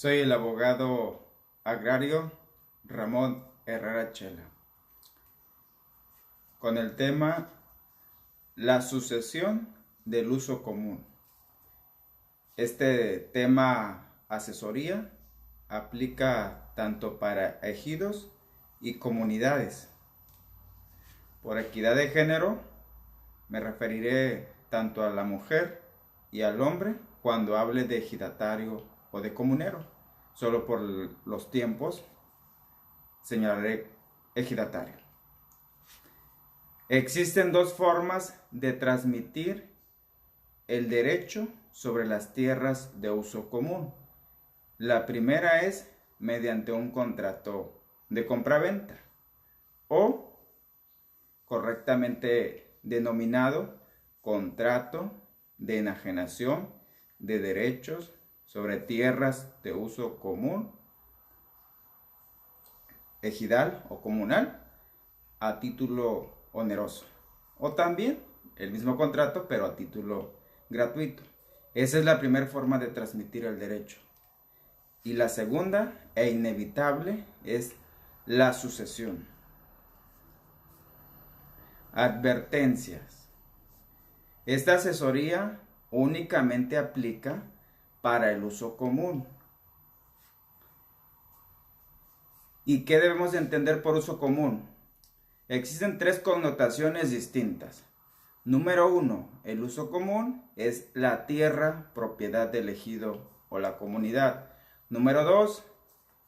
Soy el abogado agrario Ramón Herrera Chela, con el tema la sucesión del uso común. Este tema asesoría aplica tanto para ejidos y comunidades. Por equidad de género me referiré tanto a la mujer y al hombre cuando hable de ejidatario o de comunero. Solo por los tiempos señalaré ejidatario. Existen dos formas de transmitir el derecho sobre las tierras de uso común. La primera es mediante un contrato de compraventa o correctamente denominado contrato de enajenación de derechos sobre tierras de uso común, ejidal o comunal, a título oneroso. O también el mismo contrato, pero a título gratuito. Esa es la primera forma de transmitir el derecho. Y la segunda e inevitable es la sucesión. Advertencias. Esta asesoría únicamente aplica para el uso común. ¿Y qué debemos de entender por uso común? Existen tres connotaciones distintas. Número 1, el uso común es la tierra propiedad del ejido o la comunidad. Número 2,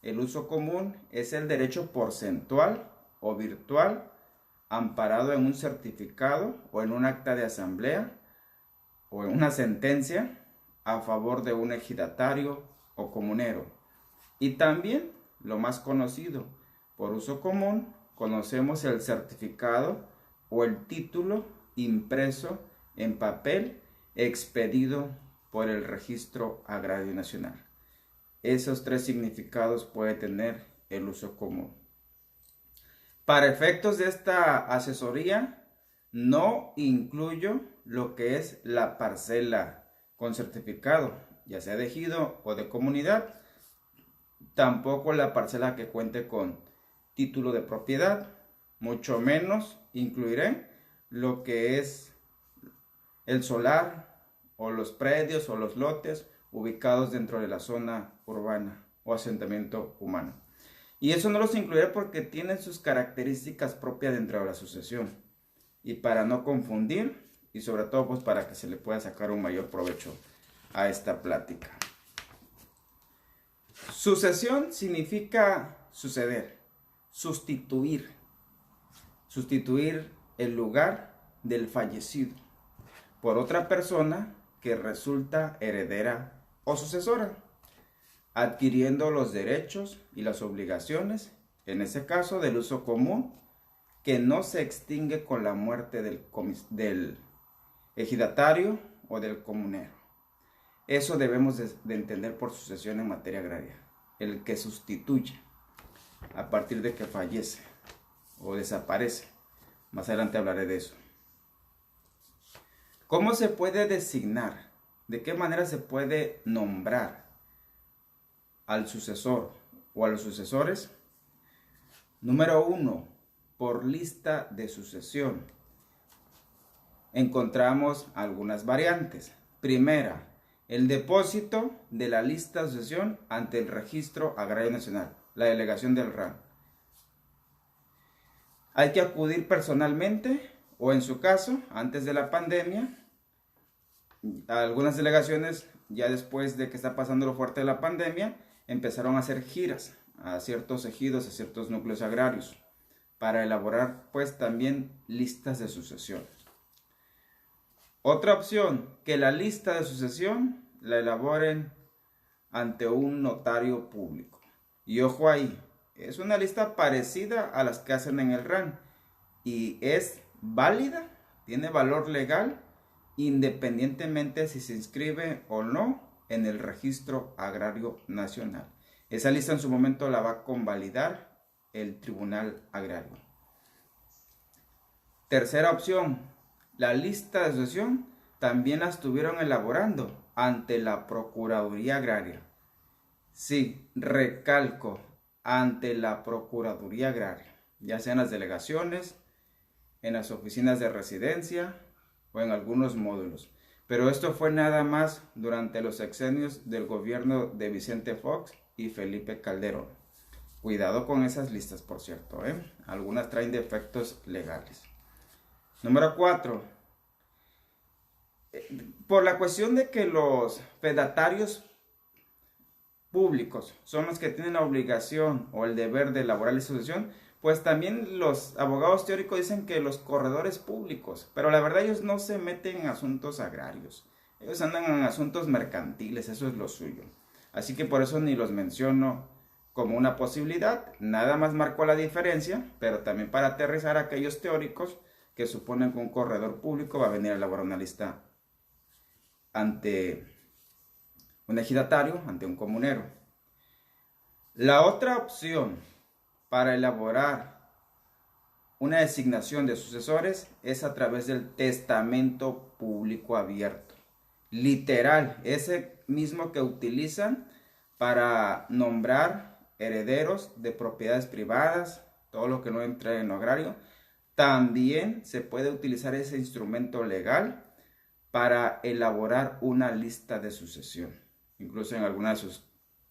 el uso común es el derecho porcentual o virtual amparado en un certificado o en un acta de asamblea o en una sentencia a favor de un ejidatario o comunero. Y también, lo más conocido por uso común, conocemos el certificado o el título impreso en papel expedido por el Registro Agrario Nacional. Esos tres significados puede tener el uso común. Para efectos de esta asesoría, no incluyo lo que es la parcela con certificado, ya sea de ejido o de comunidad. Tampoco la parcela que cuente con título de propiedad. Mucho menos incluiré lo que es el solar o los predios o los lotes ubicados dentro de la zona urbana o asentamiento humano. Y eso no los incluiré porque tienen sus características propias dentro de la sucesión. Y para no confundir y sobre todo pues para que se le pueda sacar un mayor provecho a esta plática. Sucesión significa suceder, sustituir el lugar del fallecido por otra persona que resulta heredera o sucesora, adquiriendo los derechos y las obligaciones, en ese caso del uso común, que no se extingue con la muerte del ejidatario o del comunero. Eso debemos de entender por sucesión en materia agraria, el que sustituye a partir de que fallece o desaparece. Más adelante hablaré de eso. ¿Cómo se puede designar? ¿De qué manera se puede nombrar al sucesor o a los sucesores? Número 1, por lista de sucesión. Encontramos algunas variantes. Primera, el depósito de la lista de sucesión ante el Registro Agrario Nacional, la delegación del RAN. Hay que acudir personalmente o en su caso, antes de la pandemia, algunas delegaciones ya después de que está pasando lo fuerte de la pandemia, empezaron a hacer giras a ciertos ejidos, a ciertos núcleos agrarios, para elaborar pues también listas de sucesión. Otra opción, que la lista de sucesión la elaboren ante un notario público. Y ojo ahí, es una lista parecida a las que hacen en el RAN y es válida, tiene valor legal, independientemente si se inscribe o no en el Registro Agrario Nacional. Esa lista en su momento la va a convalidar el Tribunal Agrario. Tercera opción, la lista de sucesión también la estuvieron elaborando ante la Procuraduría Agraria. Sí, recalco, ante la Procuraduría Agraria, ya sea en las delegaciones, en las oficinas de residencia o en algunos módulos. Pero esto fue nada más durante los sexenios del gobierno de Vicente Fox y Felipe Calderón. Cuidado con esas listas, por cierto, ¿eh? Algunas traen defectos legales. Número 4. Por la cuestión de que los fedatarios públicos son los que tienen la obligación o el deber de elaborar la asociación, pues también los abogados teóricos dicen que los corredores públicos, pero la verdad ellos no se meten en asuntos agrarios, ellos andan en asuntos mercantiles, eso es lo suyo. Así que por eso ni los menciono como una posibilidad, nada más marcó la diferencia, pero también para aterrizar a aquellos teóricos que suponen que un corredor público va a venir a elaborar una lista ante un ejidatario, ante un comunero. La otra opción para elaborar una designación de sucesores es a través del testamento público abierto. Literal, ese mismo que utilizan para nombrar herederos de propiedades privadas, todo lo que no entre en lo agrario. También se puede utilizar ese instrumento legal para elaborar una lista de sucesión. Incluso en algunas de sus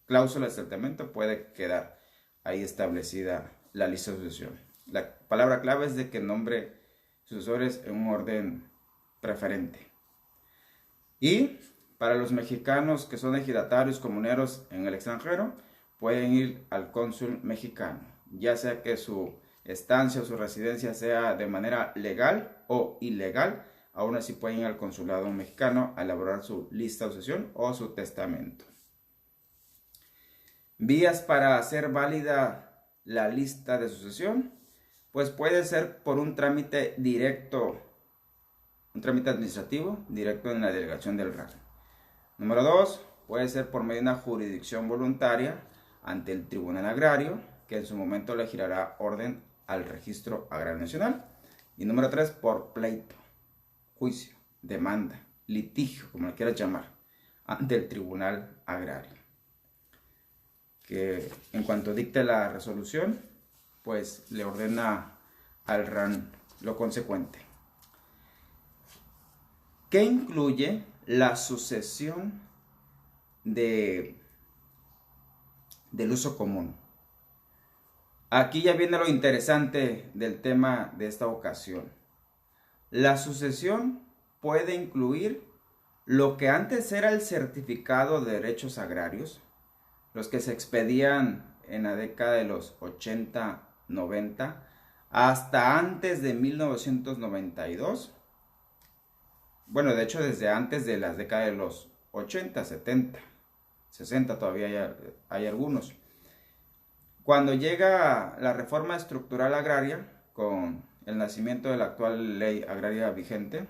cláusulas del testamento puede quedar ahí establecida la lista de sucesión. La palabra clave es de que nombre sucesores en un orden preferente. Y para los mexicanos que son ejidatarios comuneros en el extranjero, pueden ir al cónsul mexicano, ya sea que su estancia o su residencia sea de manera legal o ilegal, aún así pueden ir al consulado mexicano a elaborar su lista de sucesión o su testamento. Vías para hacer válida la lista de sucesión, pues puede ser por un trámite directo, un trámite administrativo directo en la delegación del RAN. Número 2, puede ser por medio de una jurisdicción voluntaria ante el Tribunal Agrario, que en su momento le girará orden al Registro Agrario Nacional. Y número 3, por pleito, juicio, demanda, litigio, como le quieras llamar, ante el Tribunal Agrario, que en cuanto dicte la resolución, pues le ordena al RAN lo consecuente. ¿Qué incluye la sucesión del uso común? Aquí ya viene lo interesante del tema de esta ocasión. La sucesión puede incluir lo que antes era el certificado de derechos agrarios, los que se expedían en la década de los 80, 90, hasta antes de 1992. Bueno, de hecho desde antes de las décadas de los 80, 70, 60 todavía hay algunos. Cuando llega la reforma estructural agraria, con el nacimiento de la actual ley agraria vigente,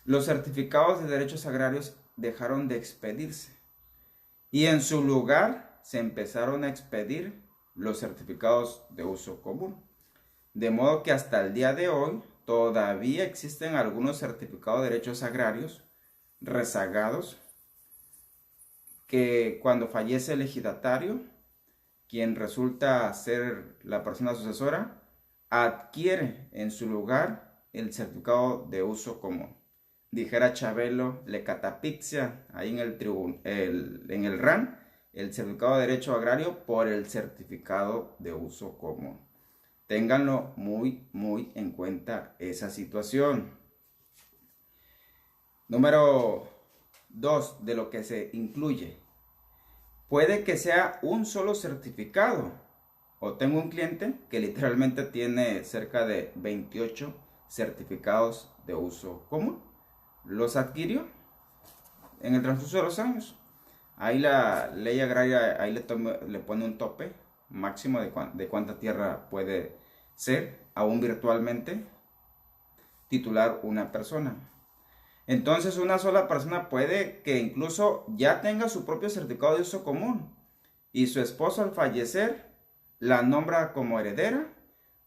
los certificados de derechos agrarios dejaron de expedirse y en su lugar se empezaron a expedir los certificados de uso común. De modo que hasta el día de hoy todavía existen algunos certificados de derechos agrarios rezagados que cuando fallece el ejidatario, quien resulta ser la persona sucesora, adquiere en su lugar el certificado de uso común. Dijera Chabelo, le catapixia ahí en el RAN el certificado de derecho agrario por el certificado de uso común. Ténganlo muy en cuenta esa situación. Número 2 de lo que se incluye. Puede que sea un solo certificado. O tengo un cliente que literalmente tiene cerca de 28 certificados de uso común. Los adquirió en el transcurso de los años. Ahí la ley agraria ahí le pone un tope máximo de cuánta tierra puede ser, aún virtualmente, titular una persona. Entonces una sola persona puede que incluso ya tenga su propio certificado de uso común y su esposo al fallecer la nombra como heredera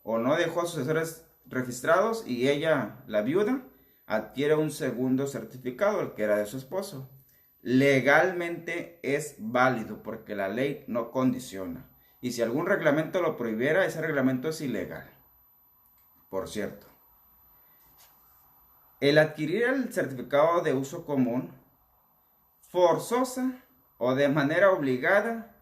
o no dejó sucesores registrados y ella, la viuda, adquiere un segundo certificado, el que era de su esposo. legalmente es válido porque la ley no condiciona. Y si algún reglamento lo prohibiera, ese reglamento es ilegal. Por cierto, el adquirir el certificado de uso común, forzosa o de manera obligada,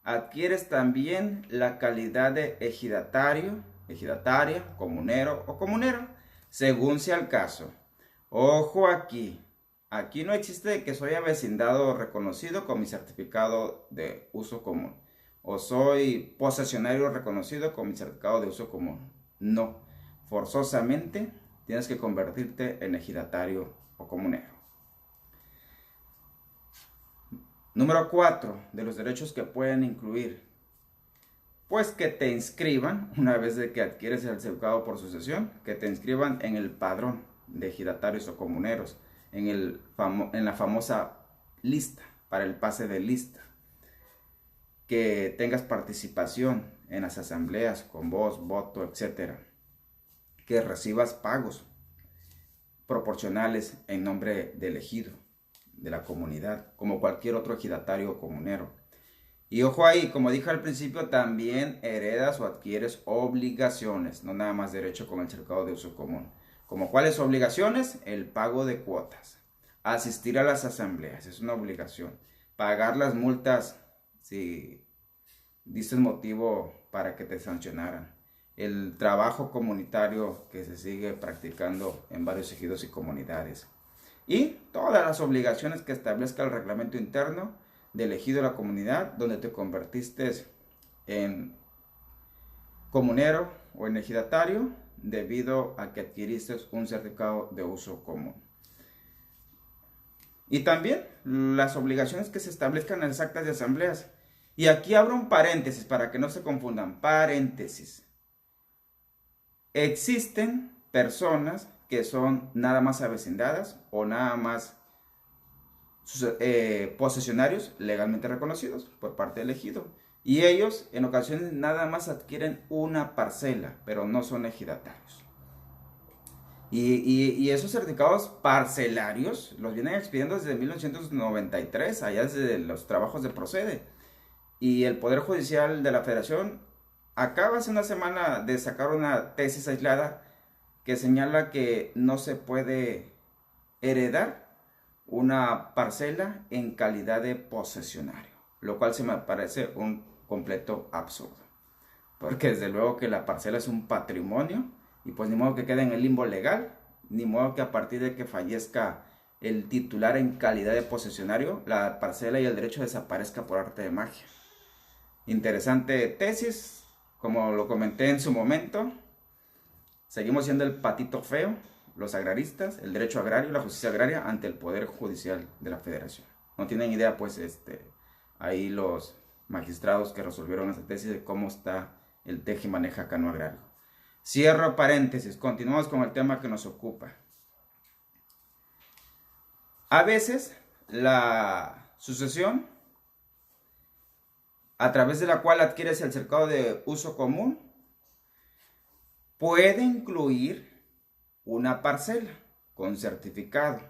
adquieres también la calidad de ejidatario, ejidataria, comunero o comunera, según sea el caso. Ojo aquí. Aquí no existe que soy avecindado reconocido con mi certificado de uso común. O soy posesionario reconocido con mi certificado de uso común. No. Forzosamente tienes que convertirte en ejidatario o comunero. Número 4 de los derechos que pueden incluir. Pues que te inscriban, una vez de que adquieres el certificado por sucesión, que te inscriban en el padrón de ejidatarios o comuneros, en la famosa lista, para el pase de lista. Que tengas participación en las asambleas con voz, voto, etc. Que recibas pagos proporcionales en nombre del ejido, de la comunidad, como cualquier otro ejidatario o comunero. Y ojo ahí, como dije al principio, también heredas o adquieres obligaciones, no nada más derecho con el certificado de uso común. ¿Como cuáles obligaciones? El pago de cuotas, asistir a las asambleas, es una obligación. Pagar las multas si diste motivo para que te sancionaran. El trabajo comunitario que se sigue practicando en varios ejidos y comunidades. Y todas las obligaciones que establezca el reglamento interno del ejido de la comunidad donde te convertiste en comunero o en ejidatario debido a que adquiriste un certificado de uso común. Y también las obligaciones que se establezcan en las actas de asambleas. Y aquí abro un paréntesis para que no se confundan. Paréntesis. Existen personas que son nada más avecindadas o nada más posesionarios legalmente reconocidos por parte del ejido. Y ellos en ocasiones nada más adquieren una parcela, pero no son ejidatarios. Y esos certificados parcelarios los vienen expidiendo desde 1993, allá desde los trabajos de Procede. Y el Poder Judicial de la Federación acaba hace una semana de sacar una tesis aislada que señala que no se puede heredar una parcela en calidad de posesionario, lo cual se me parece un completo absurdo, porque desde luego que la parcela es un patrimonio y pues ni modo que quede en el limbo legal, ni modo que a partir de que fallezca el titular en calidad de posesionario, la parcela y el derecho desaparezca por arte de magia. Interesante tesis, como lo comenté en su momento. Seguimos siendo el patito feo, los agraristas, el derecho agrario, la justicia agraria ante el Poder Judicial de la Federación. No tienen idea, pues, ahí los magistrados que resolvieron esa tesis de cómo está el teje-maneja cano agrario. Cierro paréntesis, continuamos con el tema que nos ocupa. A veces, la sucesión, a través de la cual adquieres el certificado de uso común, puede incluir una parcela con certificado,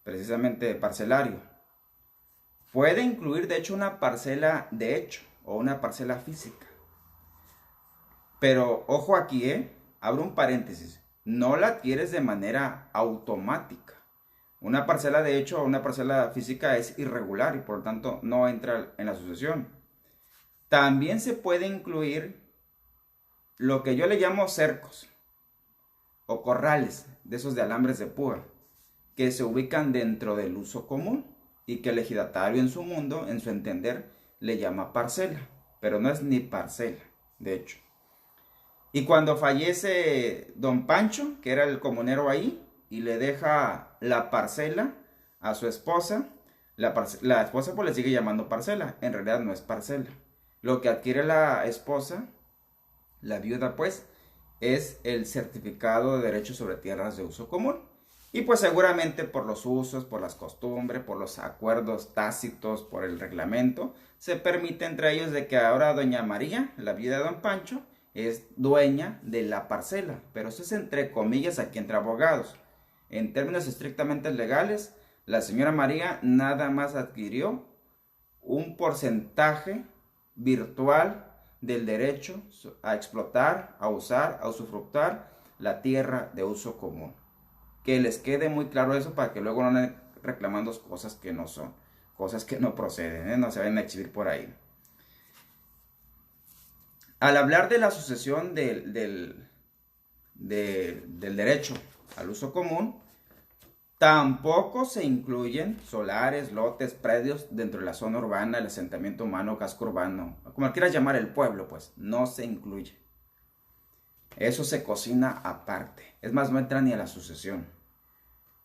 precisamente parcelario. Puede incluir, de hecho, una parcela de hecho o una parcela física. Pero ojo aquí, abro un paréntesis, no la adquieres de manera automática. Una parcela de hecho o una parcela física es irregular y por lo tanto no entra en la sucesión. También se puede incluir lo que yo le llamo cercos o corrales, de esos de alambres de púa, que se ubican dentro del uso común y que el ejidatario en su mundo, en su entender, le llama parcela, pero no es ni parcela, de hecho. Y cuando fallece don Pancho, que era el comunero ahí, y le deja la parcela a su esposa, la esposa pues le sigue llamando parcela, en realidad no es parcela. Lo que adquiere la esposa, la viuda pues, es el certificado de derecho sobre tierras de uso común. Y pues seguramente por los usos, por las costumbres, por los acuerdos tácitos, por el reglamento, se permite entre ellos de que ahora doña María, la viuda de don Pancho, es dueña de la parcela. Pero eso es entre comillas aquí entre abogados. En términos estrictamente legales, La señora María nada más adquirió un porcentaje virtual del derecho a explotar, a usar, a usufructar la tierra de uso común. Que les quede muy claro eso para que luego no anden reclamando cosas que no son, cosas que no proceden, ¿eh? No se vayan a exhibir por ahí. Al hablar de la sucesión del derecho al uso común, tampoco se incluyen solares, lotes, predios dentro de la zona urbana, el asentamiento humano, casco urbano, como quieras llamar el pueblo, pues no se incluye. Eso se cocina aparte. Es más, no entra ni a la sucesión.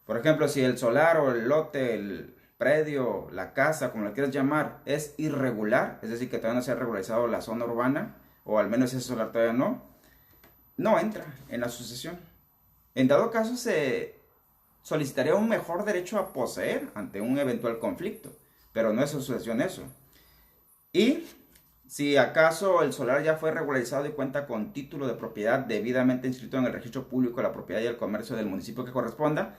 Por ejemplo, si el solar o el lote, el predio, la casa, como lo quieras llamar, es irregular, es decir, que todavía no se ha regularizado la zona urbana, o al menos ese solar todavía no entra en la sucesión. En dado caso, se solicitaría un mejor derecho a poseer ante un eventual conflicto, pero no es sucesión eso. Y si acaso el solar ya fue regularizado y cuenta con título de propiedad debidamente inscrito en el registro público de la propiedad y el comercio del municipio que corresponda,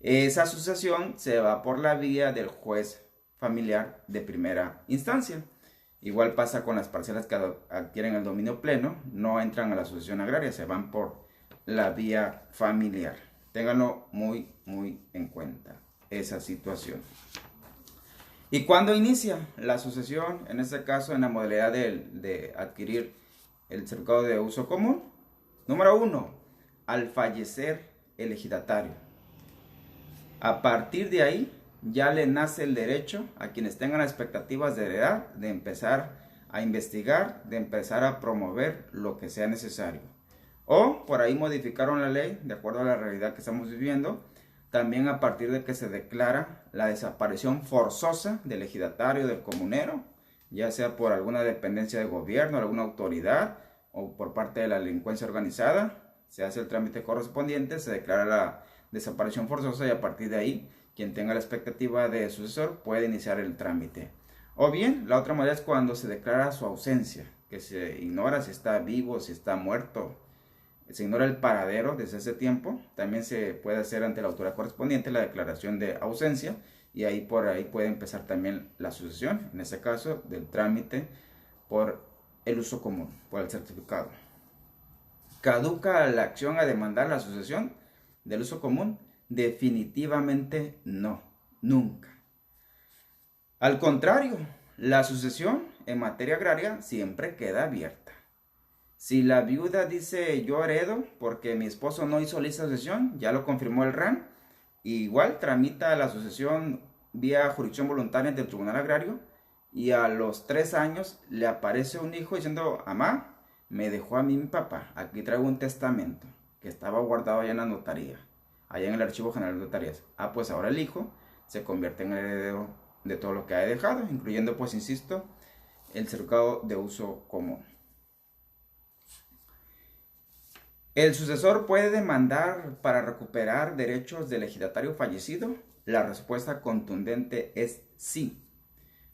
esa sucesión se va por la vía del juez familiar de primera instancia. Igual pasa con las parcelas que adquieren el dominio pleno, no entran a la sucesión agraria, se van por la vía familiar. Ténganlo muy en cuenta, esa situación. ¿Y cuándo inicia la sucesión? En este caso, en la modalidad de adquirir el certificado de uso común. Número 1, al fallecer el ejidatario. A partir de ahí, ya le nace el derecho a quienes tengan expectativas de heredar, de empezar a investigar, de empezar a promover lo que sea necesario. O por ahí modificaron la ley de acuerdo a la realidad que estamos viviendo, también a partir de que se declara la desaparición forzosa del ejidatario, del comunero, ya sea por alguna dependencia de gobierno, alguna autoridad o por parte de la delincuencia organizada, se hace el trámite correspondiente, se declara la desaparición forzosa y a partir de ahí, quien tenga la expectativa de sucesor puede iniciar el trámite. O bien, la otra manera es cuando se declara su ausencia, que se ignora si está vivo, si está muerto, se ignora el paradero desde ese tiempo. También se puede hacer ante la autoridad correspondiente la declaración de ausencia y ahí por ahí puede empezar también la sucesión, en este caso del trámite por el uso común, por el certificado. ¿Caduca la acción a demandar la sucesión del uso común? Definitivamente no, nunca. Al contrario, la sucesión en materia agraria siempre queda abierta. Si la viuda dice yo heredo porque mi esposo no hizo lista de sucesión, ya lo confirmó el RAN, igual tramita la sucesión vía jurisdicción voluntaria ante el Tribunal Agrario y a los 3 años le aparece un hijo diciendo, mamá, me dejó a mí mi papá, aquí traigo un testamento que estaba guardado allá en la notaría, allá en el Archivo General de Notarías. Pues ahora el hijo se convierte en el heredero de todo lo que ha dejado, incluyendo, pues insisto, el certificado de uso común. ¿El sucesor puede demandar para recuperar derechos del ejidatario fallecido? La respuesta contundente es sí,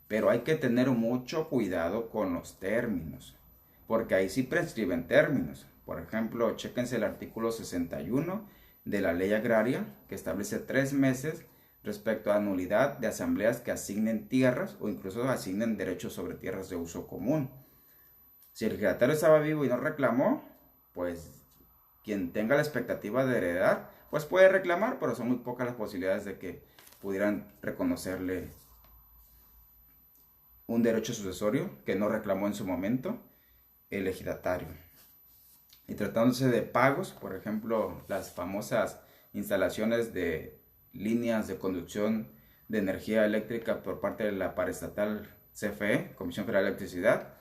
pero hay que tener mucho cuidado con los términos, porque ahí sí prescriben términos. Por ejemplo, chéquense el artículo 61 de la Ley Agraria, que establece 3 meses respecto a nulidad de asambleas que asignen tierras o incluso asignen derechos sobre tierras de uso común. Si el ejidatario estaba vivo y no reclamó, pues quien tenga la expectativa de heredar, pues puede reclamar, pero son muy pocas las posibilidades de que pudieran reconocerle un derecho sucesorio que no reclamó en su momento el ejidatario. Y tratándose de pagos, por ejemplo, las famosas instalaciones de líneas de conducción de energía eléctrica por parte de la paraestatal CFE, Comisión Federal de Electricidad,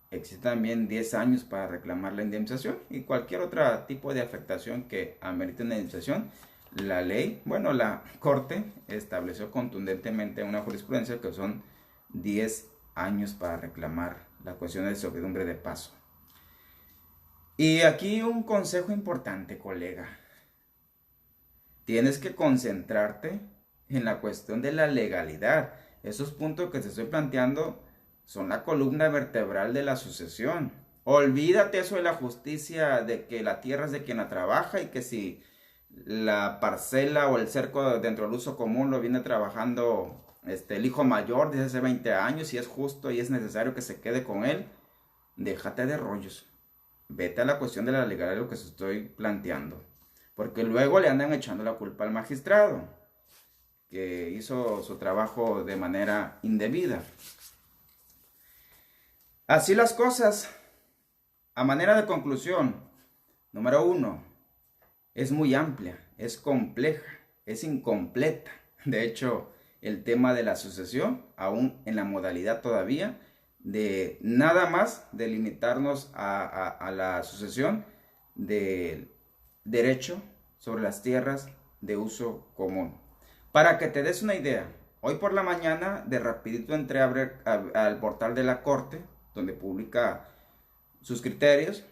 existe también 10 años para reclamar la indemnización y cualquier otro tipo de afectación que amerite una indemnización. La ley, la Corte estableció contundentemente una jurisprudencia que son 10 años para reclamar la cuestión de servidumbre de paso. Y aquí un consejo importante, colega. Tienes que concentrarte en la cuestión de la legalidad. Esos puntos que te estoy planteando son la columna vertebral de la sucesión. Olvídate eso de la justicia, de que la tierra es de quien la trabaja y que si la parcela o el cerco dentro del uso común lo viene trabajando el hijo mayor desde hace 20 años y es justo y es necesario que se quede con él, déjate de rollos. Vete a la cuestión de la legalidad de lo que se estoy planteando. Porque luego le andan echando la culpa al magistrado, que hizo su trabajo de manera indebida. Así las cosas. A manera de conclusión, número 1, es muy amplia, es compleja, es incompleta. De hecho, el tema de la sucesión, aún en la modalidad todavía, de nada más de limitarnos a la sucesión del derecho sobre las tierras de uso común. Para que te des una idea, hoy por la mañana de rapidito entré al portal de la Corte, donde publica sus criterios.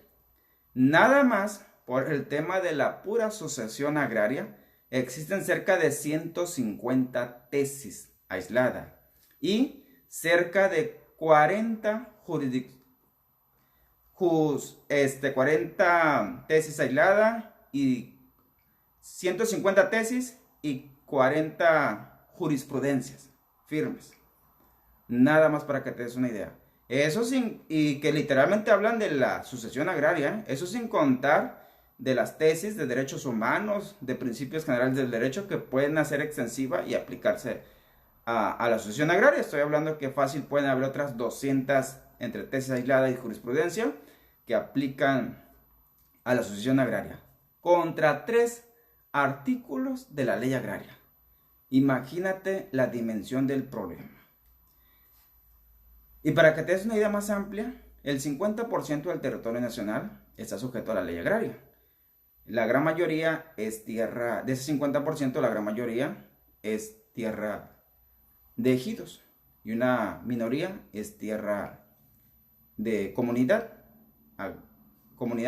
Nada más por el tema de la pura sucesión agraria, existen cerca de 150 tesis aisladas y cerca de 40 40 tesis aisladas y 150 tesis y 40 jurisprudencias firmes. Nada más para que te des una idea. Eso sin, y que literalmente hablan de la sucesión agraria, eso sin contar de las tesis de derechos humanos, de principios generales del derecho que pueden hacer extensiva y aplicarse a la sucesión agraria. Estoy hablando que fácil pueden haber otras 200 entre tesis aisladas y jurisprudencia que aplican a la sucesión agraria contra 3 artículos de la ley agraria. Imagínate la dimensión del problema. Y para que te des una idea más amplia, el 50% del territorio nacional está sujeto a la ley agraria. La gran mayoría es tierra, de ese 50%, la gran mayoría es tierra de ejidos. Y una minoría es tierra de comunidad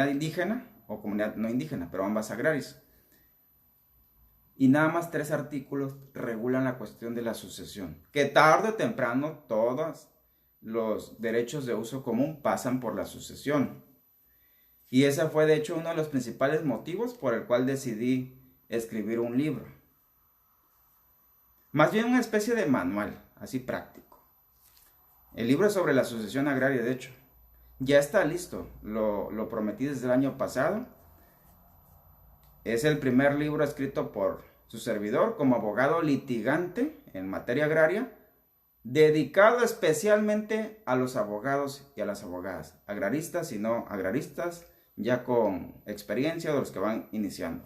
indígena o comunidad no indígena, pero ambas agrarias. Y nada más 3 artículos regulan la cuestión de la sucesión, que tarde o temprano todos los derechos de uso común pasan por la sucesión. Y ese fue de hecho uno de los principales motivos por el cual decidí escribir un libro. Más bien una especie de manual, así práctico. El libro es sobre la sucesión agraria, de hecho. Ya está listo, lo prometí desde el año pasado. Es el primer libro escrito por su servidor como abogado litigante en materia agraria, dedicado especialmente a los abogados y a las abogadas, agraristas y no agraristas, ya con experiencia de los que van iniciando.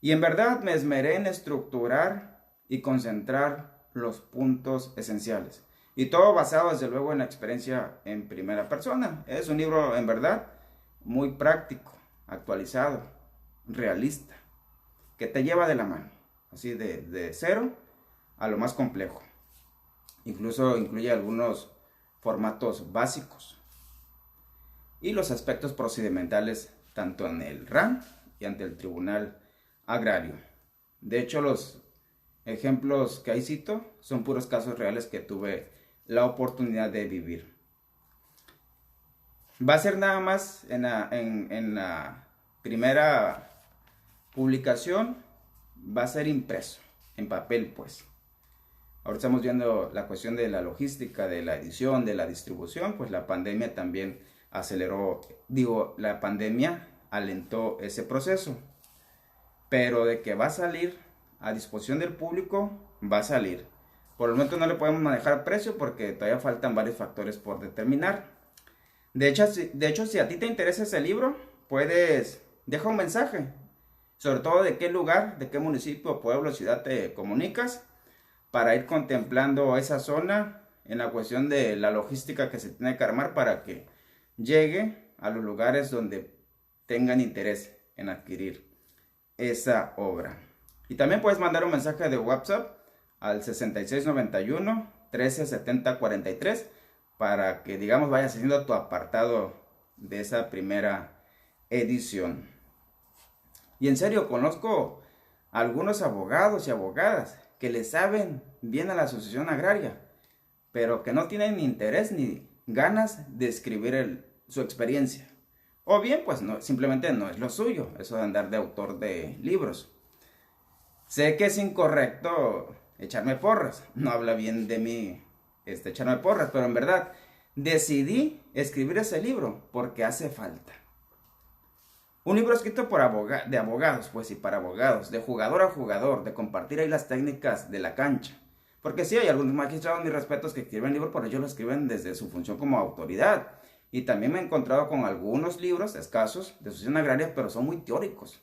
Y en verdad me esmeré en estructurar y concentrar los puntos esenciales. Y todo basado desde luego en la experiencia en primera persona. Es un libro en verdad muy práctico, actualizado, realista, que te lleva de la mano, así de cero a lo más complejo. Incluso incluye algunos formatos básicos y los aspectos procedimentales tanto en el RAN y ante el Tribunal Agrario. De hecho, los ejemplos que ahí cito son puros casos reales que tuve la oportunidad de vivir. Va a ser nada más en la primera publicación, va a ser impreso, en papel pues. Ahora estamos viendo la cuestión de la logística, de la edición, de la distribución, pues la pandemia también la pandemia alentó ese proceso. Pero de que va a salir a disposición del público, va a salir. Por el momento no le podemos manejar precio porque todavía faltan varios factores por determinar. De hecho, si a ti te interesa ese libro, deja un mensaje. Sobre todo de qué lugar, de qué municipio, pueblo, ciudad te comunicas, para ir contemplando esa zona en la cuestión de la logística que se tiene que armar para que llegue a los lugares donde tengan interés en adquirir esa obra. Y también puedes mandar un mensaje de WhatsApp al 6691 1370 43 para que, digamos, vayas haciendo tu apartado de esa primera edición. Y en serio, conozco a algunos abogados y abogadas que le saben bien a la sucesión agraria, pero que no tienen ni interés ni ganas de escribir su experiencia. O bien, pues no, simplemente no es lo suyo, eso de andar de autor de libros. Sé que es incorrecto echarme porras, no habla bien de mí echarme porras, pero en verdad decidí escribir ese libro porque hace falta. Un libro escrito por de abogados, pues y para abogados, de jugador a jugador, de compartir ahí las técnicas de la cancha. Porque sí, hay algunos magistrados, mis respetos, que escriben libros, pero ellos lo escriben desde su función como autoridad. Y también me he encontrado con algunos libros escasos de sucesión agraria, pero son muy teóricos,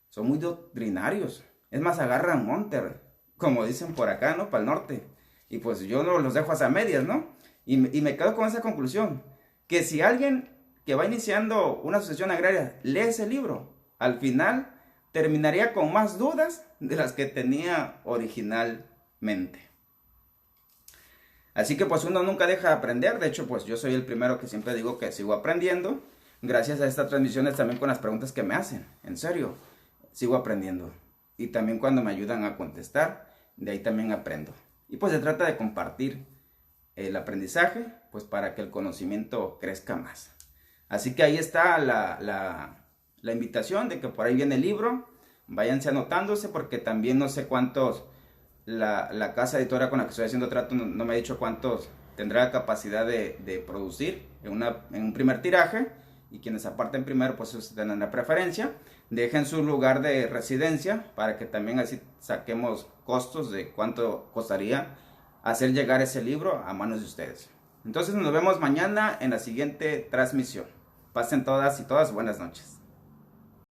son muy doctrinarios. Es más, agarran Monterrey, como dicen por acá, ¿no? Para el norte. Y pues yo no los dejo hasta medias, ¿no? Y me quedo con esa conclusión, que si alguien que va iniciando una sucesión agraria lee ese libro, al final terminaría con más dudas de las que tenía originalmente. Así que pues uno nunca deja de aprender. De hecho, pues yo soy el primero que siempre digo que sigo aprendiendo. Gracias a estas transmisiones también con las preguntas que me hacen. En serio, sigo aprendiendo. Y también cuando me ayudan a contestar, de ahí también aprendo. Y pues se trata de compartir el aprendizaje, pues para que el conocimiento crezca más. Así que ahí está la invitación de que por ahí viene el libro. Váyanse anotándose porque también no sé cuántos... La casa editora con la que estoy haciendo trato no me ha dicho cuántos tendrá la capacidad de producir en un primer tiraje, y quienes aparten primero pues eso tendrán la preferencia. Dejen su lugar de residencia para que también así saquemos costos de cuánto costaría hacer llegar ese libro a manos de ustedes. Entonces nos vemos mañana en la siguiente transmisión. Pasen todas y todas buenas noches.